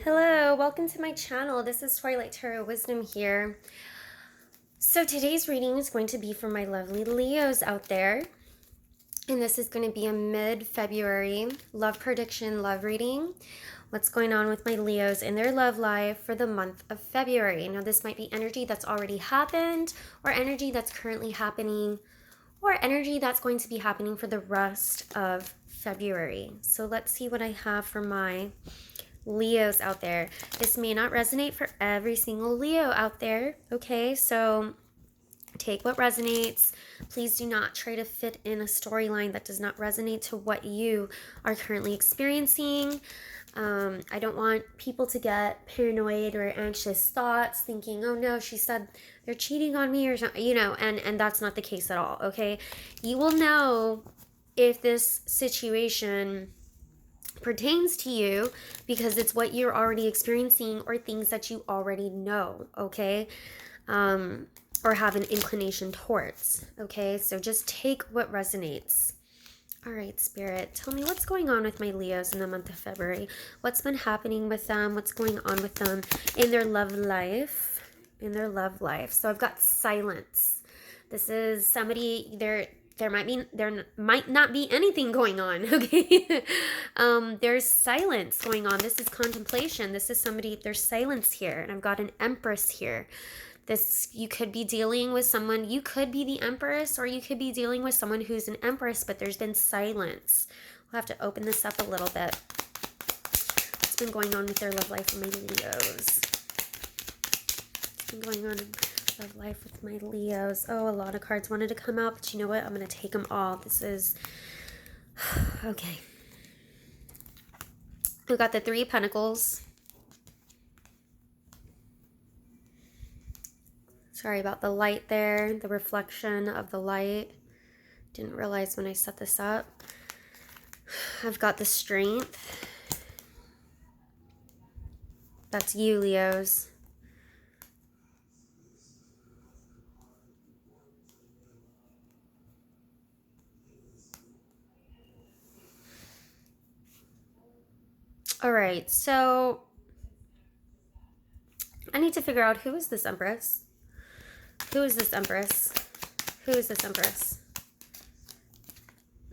Hello, welcome to my channel. This is TwilightTarotWisdom here. So today's reading is going to be for my lovely Leos out there. And this is going to be a mid-February love prediction, love reading. What's going on with my Leos in their love life for the month of February. Now this might be energy that's already happened, or energy that's currently happening, or energy that's going to be happening for the rest of February. So let's see what I have for my Leos out there. This may not resonate for every single Leo out there, okay? So take what resonates. Please do not try to fit in a storyline that does not resonate to what you are currently experiencing. I don't want people to get paranoid or anxious thoughts thinking, oh no, she said they're cheating on me or something, you know, and that's not the case at all, okay? You will know if this situation pertains to you because it's what you're already experiencing or things that you already know, okay? Or have an inclination towards, okay? So just take what resonates. All right, Spirit, tell me what's going on with my Leos in the month of February. What's been happening with them? What's going on with them in their love life? In their love life. So I've got silence. This is somebody, there might not be anything going on, okay? There's silence going on. This is contemplation. This is somebody, there's silence here. And I've got an Empress here. This, you could be dealing with someone, you could be the Empress, or you could be dealing with someone who's an Empress, but there's been silence. We'll have to open this up a little bit. What's been going on with their love life for my Leos? What's been going on in love life with my Leos? Oh, a lot of cards wanted to come out, but you know what? I'm going to take them all. This is... okay. We've got the Three of Pentacles. Sorry about the light there, the reflection of the light. Didn't realize when I set this up. I've got the Strength. That's you, Leos. All right, so I need to figure out who is this Empress? Who is this Empress? Who is this Empress?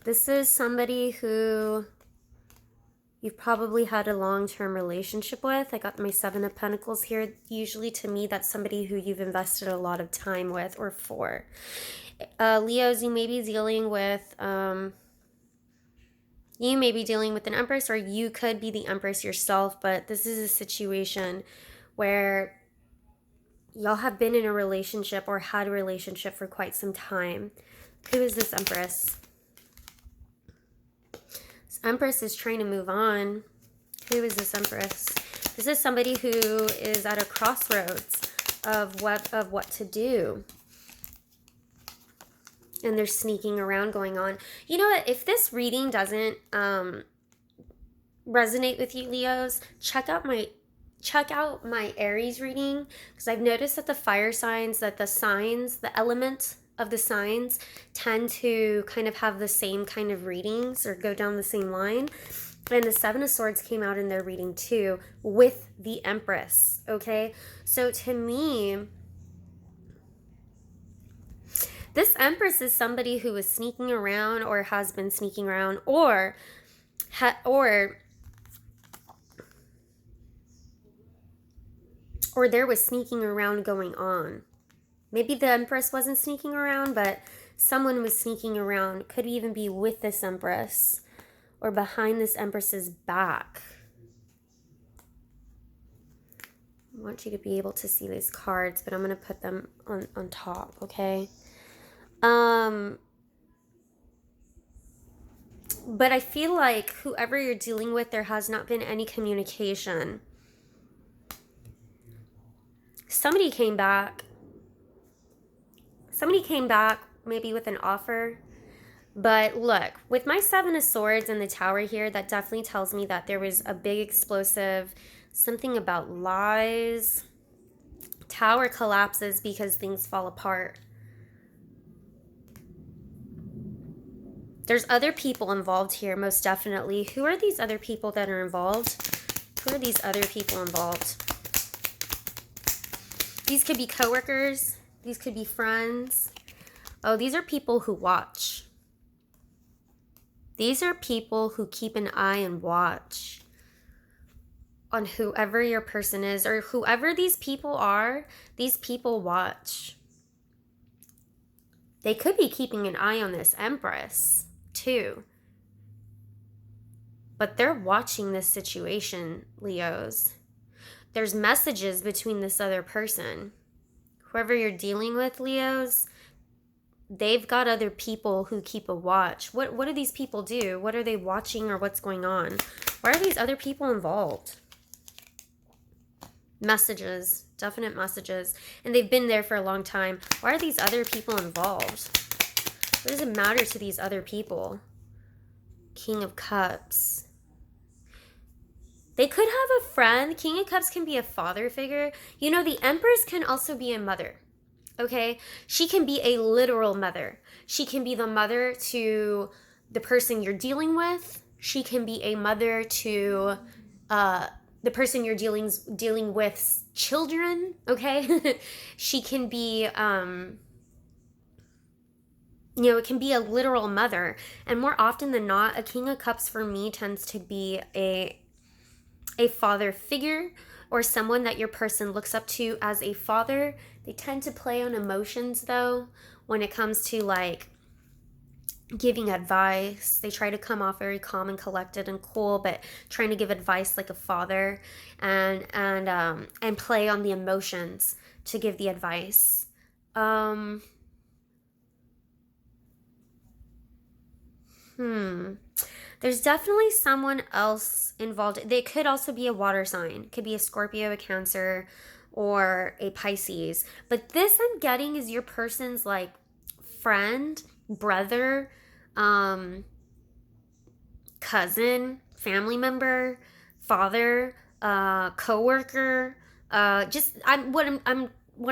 This is somebody who you've probably had a long-term relationship with. I got my Seven of Pentacles here. Usually to me, that's somebody who you've invested a lot of time with or for. Leos, you may be dealing with... you may be dealing with an Empress, or you could be the Empress yourself, but this is a situation where y'all have been in a relationship or had a relationship for quite some time. Who is this Empress? This Empress is trying to move on. Who is this Empress? This is somebody who is at a crossroads of what to do. And there's sneaking around going on. You know what? If this reading doesn't resonate with you, Leos, check out my Aries reading, because I've noticed that the fire signs, that the signs, the element of the signs tend to kind of have the same kind of readings or go down the same line. And the Seven of Swords came out in their reading too with the Empress, okay? So to me, this Empress is somebody who is sneaking around or has been sneaking around or there was sneaking around going on. Maybe the Empress wasn't sneaking around, but someone was sneaking around. Could even be with this Empress or behind this Empress's back. I want you to be able to see these cards, but I'm going to put them on top, okay? But I feel like whoever you're dealing with, there has not been any communication. Somebody came back maybe with an offer. But look, with my Seven of Swords and the Tower here, that definitely tells me that there was a big explosive, something about lies. Tower collapses because things fall apart. There's other people involved here, most definitely. Who are these other people that are involved? Who are these other people involved? These could be coworkers. These could be friends. Oh, these are people who watch. These are people who keep an eye and watch on whoever your person is, or whoever these people are. These people watch. They could be keeping an eye on this Empress too. But they're watching this situation, Leos. There's messages between this other person. Whoever you're dealing with, Leos, they've got other people who keep a watch. What do these people do? What are they watching, or what's going on? Why are these other people involved? Messages, definite messages. And they've been there for a long time. Why are these other people involved? What does it matter to these other people? King of Cups. They could have a friend. King of Cups can be a father figure. You know, the Empress can also be a mother. Okay? She can be a literal mother. She can be the mother to the person you're dealing with. She can be a mother to the person you're dealing with children. Okay? She can be, you know, it can be a literal mother. And more often than not, a King of Cups for me tends to be a father figure, or someone that your person looks up to as a father. They tend to play on emotions though when it comes to like giving advice. They try to come off very calm and collected and cool, but trying to give advice like a father, and play on the emotions to give the advice. There's definitely someone else involved. They could also be a water sign. It could be a Scorpio, a Cancer, or a Pisces. But this I'm getting is your person's like friend, brother, cousin, family member, father, coworker. What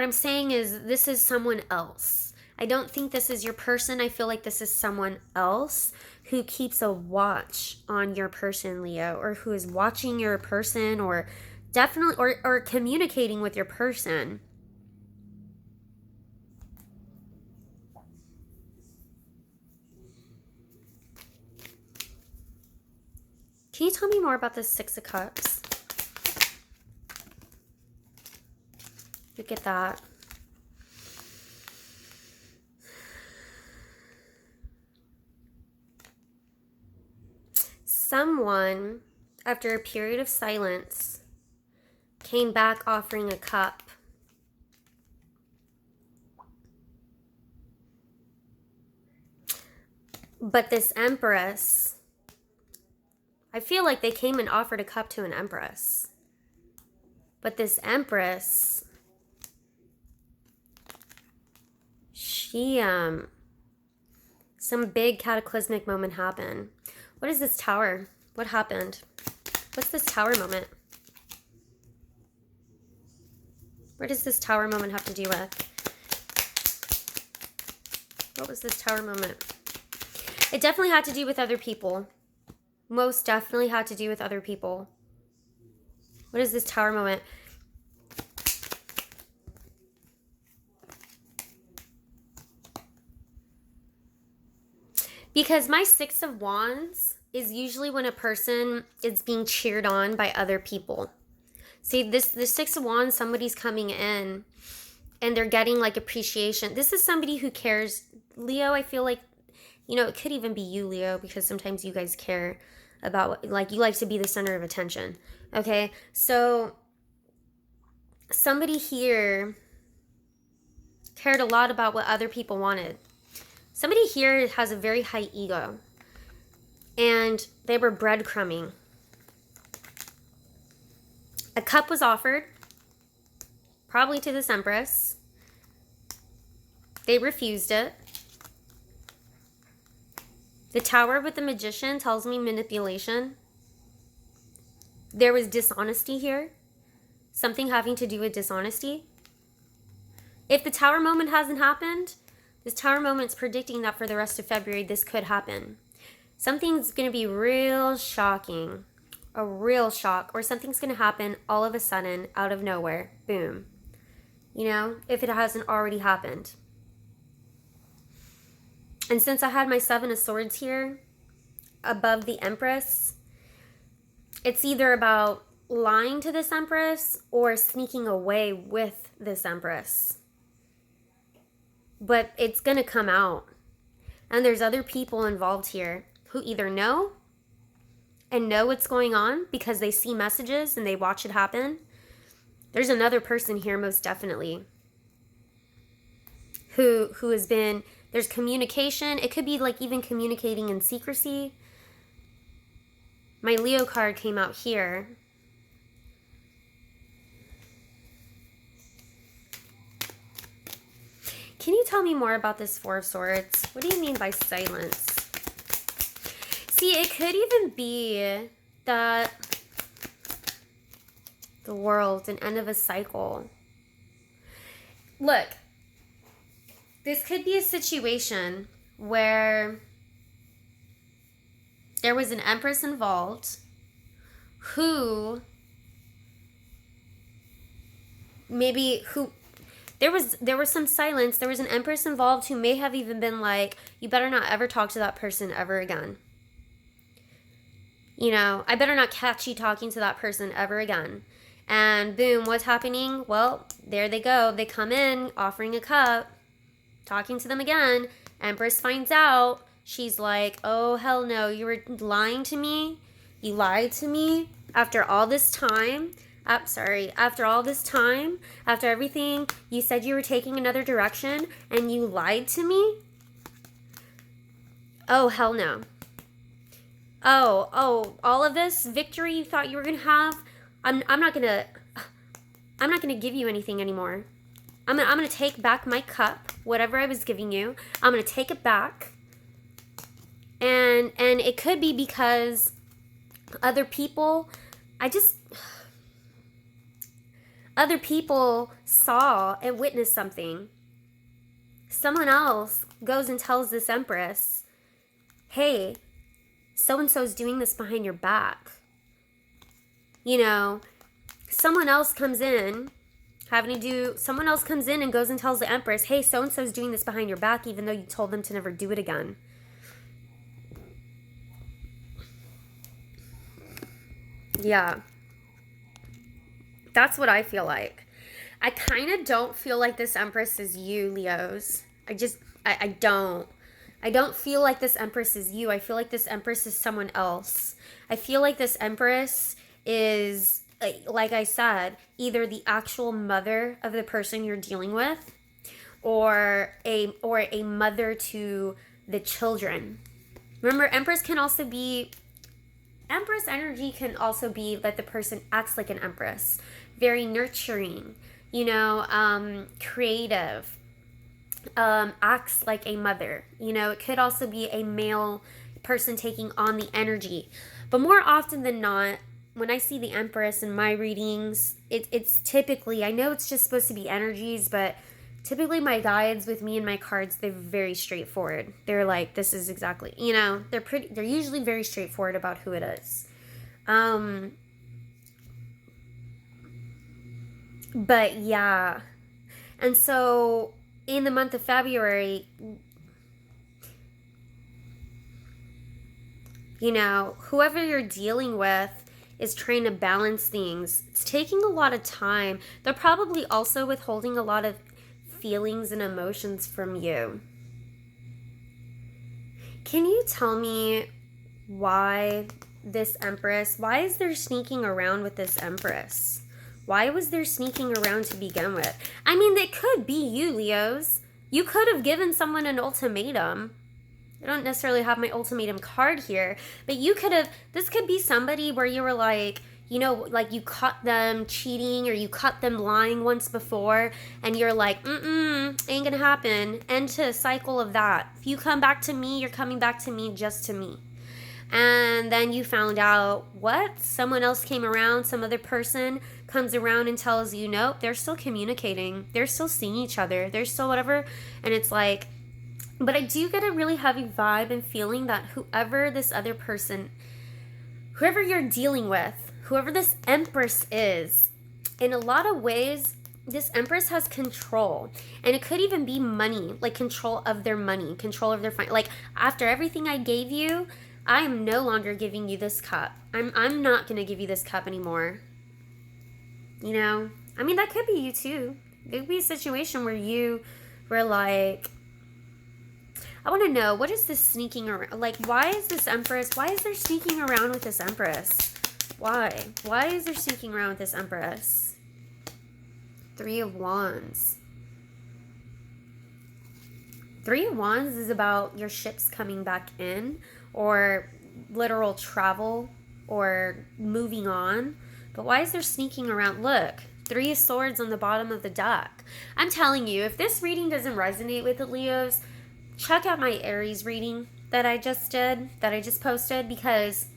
I'm saying is this is someone else. I don't think this is your person. I feel like this is someone else who keeps a watch on your person, Leo, or who is watching your person, or definitely, or communicating with your person. Can you tell me more about this Six of Cups? Look at that. Someone, after a period of silence, came back offering a cup. But this Empress, I feel like they came and offered a cup to an Empress. But this Empress, she, some big cataclysmic moment happened. What is this Tower? What happened? What's this Tower moment? What does this Tower moment have to do with? What was this Tower moment? It definitely had to do with other people. Most definitely had to do with other people. What is this Tower moment? Because my Six of Wands is usually when a person is being cheered on by other people. See, this Six of Wands, somebody's coming in and they're getting like appreciation. This is somebody who cares. Leo, I feel like, you know, it could even be you, Leo, because sometimes you guys care about, like, you like to be the center of attention. Okay, so somebody here cared a lot about what other people wanted. Somebody here has a very high ego, and they were breadcrumbing. A cup was offered, probably to this Empress. They refused it. The Tower with the Magician tells me manipulation. There was dishonesty here. Something having to do with dishonesty. If the Tower moment hasn't happened, this Tower moment's predicting that for the rest of February, this could happen. Something's going to be real shocking. a real shock, or something's going to happen all of a sudden, out of nowhere. Boom. You know, if it hasn't already happened. And since I had my Seven of Swords here, above the Empress, it's either about lying to this Empress or sneaking away with this Empress. But it's going to come out. And there's other people involved here who either know and know what's going on because they see messages and they watch it happen. There's another person here, most definitely, who has been, there's communication. It could be like even communicating in secrecy. My Leo card came out here. Can you tell me more about this Four of Swords? What do you mean by silence? See, it could even be that the world, an end of a cycle. Look, this could be a situation where there was an Empress involved who there was some silence. There was an Empress involved who may have even been like, you better not ever talk to that person ever again. You know, I better not catch you talking to that person ever again. And boom, what's happening? Well, there they go. They come in, offering a cup, talking to them again. Empress finds out. She's like, oh, hell no. You were lying to me? You lied to me? After all this time? After all this time? After everything, you said you were taking another direction and you lied to me? Oh, hell no. Oh, all of this victory you thought you were going to have? I'm not going to give you anything anymore. I'm going to take back my cup, whatever I was giving you. I'm going to take it back. And it could be because other people saw and witnessed something. Someone else goes and tells this Empress, hey, so-and-so's doing this behind your back. You know, someone else comes in and goes and tells the Empress, hey, so-and-so's doing this behind your back, even though you told them to never do it again. Yeah. That's what I feel like. I kind of don't feel like this Empress is you, Leos. I don't. I don't feel like this Empress is you. I feel like this Empress is someone else. I feel like this Empress is, like I said, either the actual mother of the person you're dealing with or a mother to the children. Remember, Empress energy can also be that the person acts like an Empress. Very nurturing, creative. Acts like a mother. It could also be a male person taking on the energy. But more often than not, when I see the Empress in my readings, it's typically, I know it's just supposed to be energies, but typically my guides with me and my cards, they're very straightforward. They're like, this is exactly, they're usually very straightforward about who it is. But yeah. And so in the month of February, whoever you're dealing with is trying to balance things. It's taking a lot of time. They're probably also withholding a lot of feelings and emotions from you. Can you tell me why is there sneaking around with this Empress? Why was there sneaking around to begin with? I mean, it could be you, Leos. You could have given someone an ultimatum. I don't necessarily have my ultimatum card here, but this could be somebody where you were like, you caught them cheating or you caught them lying once before, and you're like, ain't gonna happen. End to a cycle of that. If you come back to me, you're coming back to me, just to me. And then you found out, someone else came around, some other person comes around and tells you, nope, they're still communicating. They're still seeing each other. They're still whatever. And it's like, but I do get a really heavy vibe and feeling that whoever this other person, whoever you're dealing with, whoever this Empress is, in a lot of ways, this Empress has control. And it could even be money, like control of their money, control of their like, after everything I gave you, I am no longer giving you this cup. I'm not going to give you this cup anymore. You know? I mean, that could be you too. It could be a situation where you were like, I want to know, what is this sneaking around? Like, why is this Empress, why is there sneaking around with this Empress? Why? Why is there sneaking around with this Empress? 3 of Wands. 3 of Wands is about your ships coming back in, or literal travel, or moving on. But why is there sneaking around? Look, 3 of Swords on the bottom of the deck. I'm telling you, if this reading doesn't resonate with the Leos, check out my Aries reading that I just did, that I just posted, because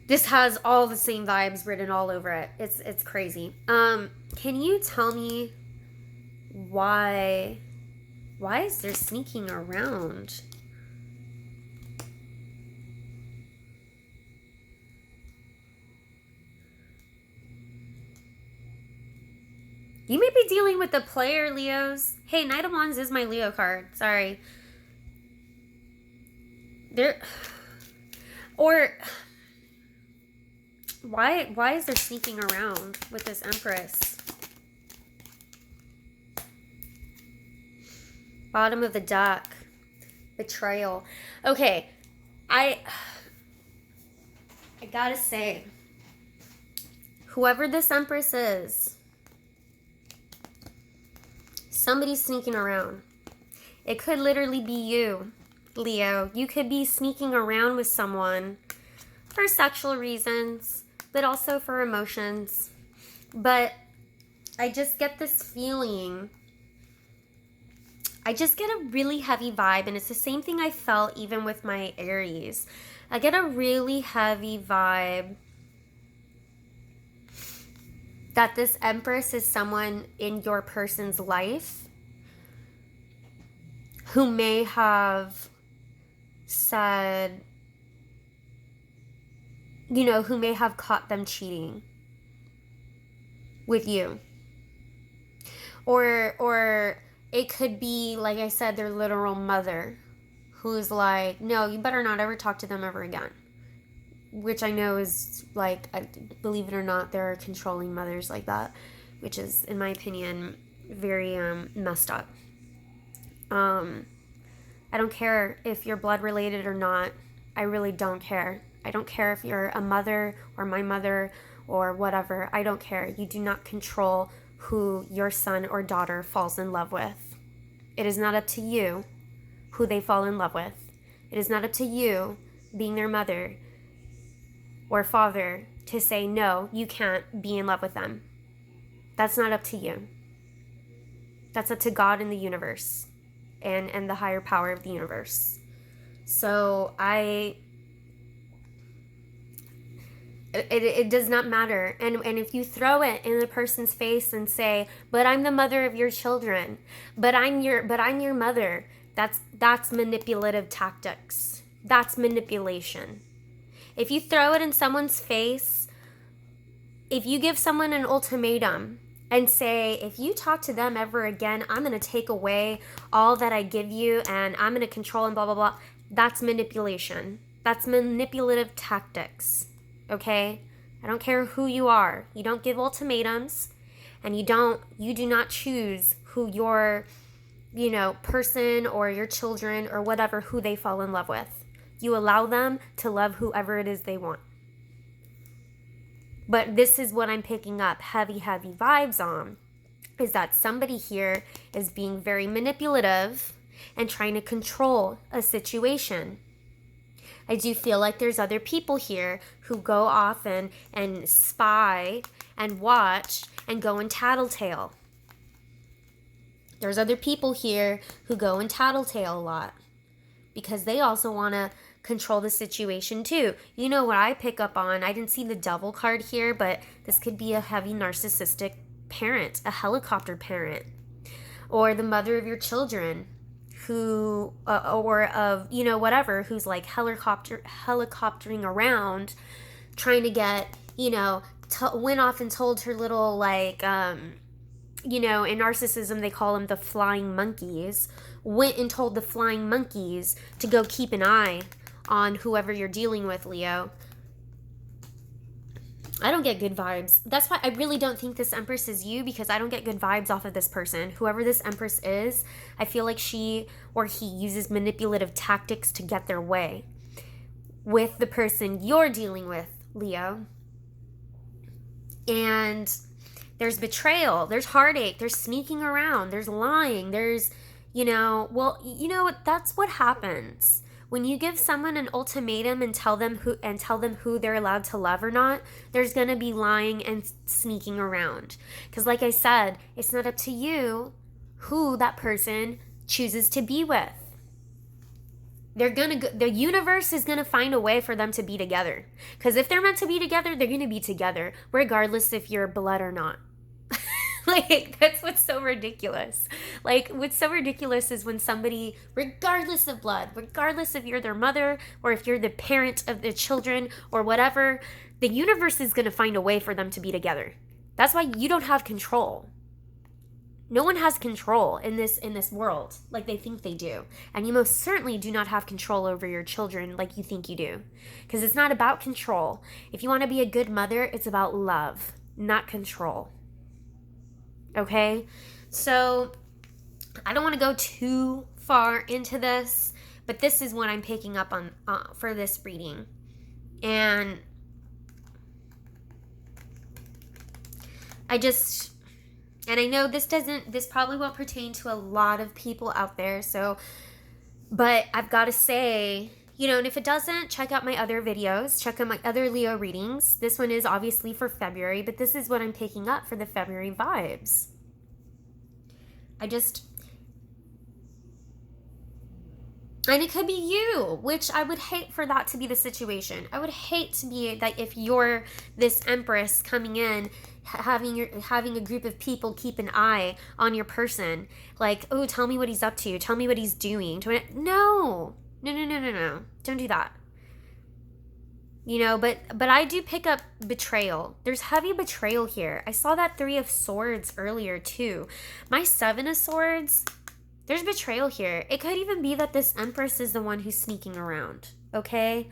this has all the same vibes written all over it. It's crazy. Can you tell me why is there sneaking around? You may be dealing with the player, Leos. Hey, Knight of Wands is my Leo card. Sorry. Why is there sneaking around with this Empress? Bottom of the deck. Betrayal. Okay. I gotta say, whoever this Empress is, somebody's sneaking around. It could literally be you, Leo. You could be sneaking around with someone for sexual reasons, but also for emotions. But I just get this feeling. I just get a really heavy vibe, and it's the same thing I felt even with my Aries. I get a really heavy vibe that this Empress is someone in your person's life who may have said, you know, who may have caught them cheating with you. Or it could be, like I said, their literal mother who's like, no, you better not ever talk to them ever again. Which I know is, like, believe it or not, there are controlling mothers like that, which is, in my opinion, very messed up. I don't care if you're blood related or not. I really don't care. I don't care if you're a mother or my mother or whatever. I don't care. You do not control who your son or daughter falls in love with. It is not up to you who they fall in love with. It is not up to you, being their mother or father, to say, no, you can't be in love with them. That's not up to you. That's up to God and the universe and the higher power of the universe. So it does not matter. And if you throw it in the person's face and say, but I'm the mother of your children, but I'm your mother, that's manipulative tactics. That's manipulation. If you throw it in someone's face, if you give someone an ultimatum and say, if you talk to them ever again, I'm going to take away all that I give you and I'm going to control and blah, blah, blah, that's manipulation. That's manipulative tactics, okay? I don't care who you are. You don't give ultimatums, and you do not choose who your, person or your children or whatever, who they fall in love with. You allow them to love whoever it is they want. But this is what I'm picking up heavy, heavy vibes on, is that somebody here is being very manipulative and trying to control a situation. I do feel like there's other people here who go off and spy and watch and go and tattletale. There's other people here who go and tattletale a lot because they also want to control the situation too. You know what I pick up on? I didn't see the Devil card here, but this could be a heavy narcissistic parent, a helicopter parent, or the mother of your children who, or of, you know, whatever, who's like helicoptering around trying to get, you know, went off and told her little, like, you know, in narcissism, they call them the flying monkeys, went and told the flying monkeys to go keep an eye on whoever you're dealing with, Leo. I don't get good vibes. That's why I really don't think this Empress is you, because I don't get good vibes off of this person. Whoever this Empress is, I feel like she or he uses manipulative tactics to get their way with the person you're dealing with, Leo. And there's betrayal, there's heartache, there's sneaking around, there's lying, there's, you know, well, you know what, that's what happens. When you give someone an ultimatum and tell them who they're allowed to love or not, there's going to be lying and sneaking around. Because like I said, it's not up to you who that person chooses to be with. The universe is going to find a way for them to be together. Because if they're meant to be together, they're going to be together, regardless if you're blood or not. Like, that's what's so ridiculous. Like, what's so ridiculous is when somebody, regardless of blood, regardless if you're their mother or if you're the parent of the children or whatever, the universe is going to find a way for them to be together. That's why you don't have control. No one has control in this world like they think they do. And you most certainly do not have control over your children like you think you do. Because it's not about control. If you want to be a good mother, it's about love, not control. Okay? So, I don't want to go too far into this, but this is what I'm picking up on for this reading. And I know this probably won't pertain to a lot of people out there, so, but I've got to say, you know, and if it doesn't, check out my other videos, check out my other Leo readings. This one is obviously for February, but this is what I'm picking up for the February vibes. And it could be you, which I would hate for that to be the situation. I would hate to be that if you're this Empress coming in, having a group of people keep an eye on your person, like, oh, tell me what he's up to, tell me what he's doing. No, don't do that. You know, but I do pick up betrayal. There's heavy betrayal here. I saw that 3 of Swords earlier too. My 7 of Swords, there's betrayal here. It could even be that this Empress is the one who's sneaking around, okay?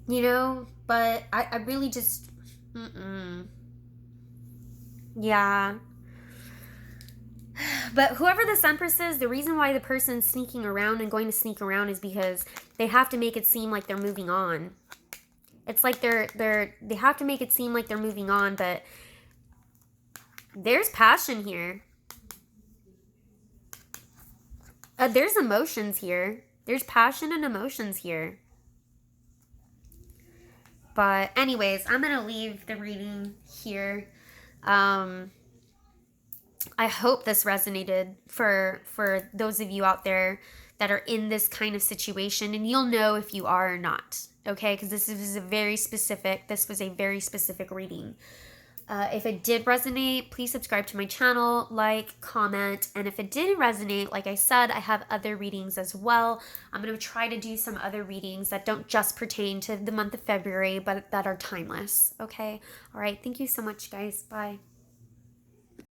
You know, but I really just, yeah. But whoever this Empress is, the reason why the person's sneaking around and going to sneak around is because they have to make it seem like they're moving on. It's like they have to make it seem like they're moving on, but there's passion here. There's emotions here. There's passion and emotions here. But anyways, I'm going to leave the reading here. I hope this resonated for those of you out there that are in this kind of situation, and you'll know if you are or not, okay? Because this was a very specific reading. If it did resonate, please subscribe to my channel, like, comment, and if it didn't resonate, like I said, I have other readings as well. I'm going to try to do some other readings that don't just pertain to the month of February, but that are timeless, okay? All right, thank you so much, guys. Bye.